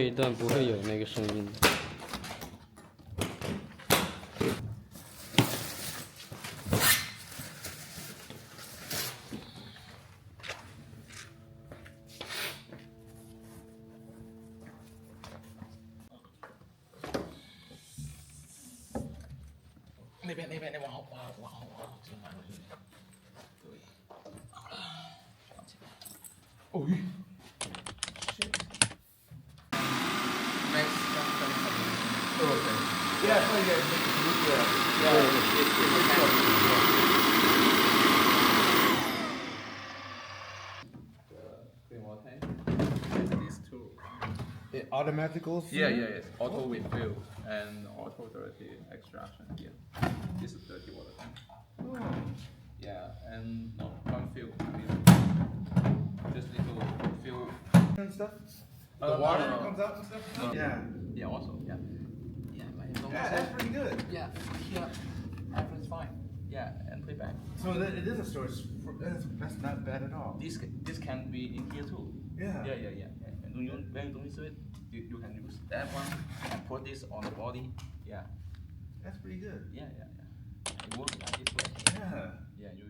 这一段不会有那个声音。那边往后进来。对。哦吁。Next. Okay. Yeah, so clean water tank. These two. It automatically. Yeah. It's auto refill and auto dirty extraction here. This is dirty water tank. Oh. Yeah, and no, one fill. I mean, just little fill. And stuff. The water no. comes out and stuff. No. Yeah. Yeah, also, yeah. Yeah, That's pretty good. Yeah, here, everything's fine. Yeah, and play back. So it is a storage. That's not bad at all. This can be in here too. Yeah. Yeah. And when you don't use it, you can use that one and put this on the body. Yeah. That's pretty good. Yeah. It works like this way. Yeah. Yeah, you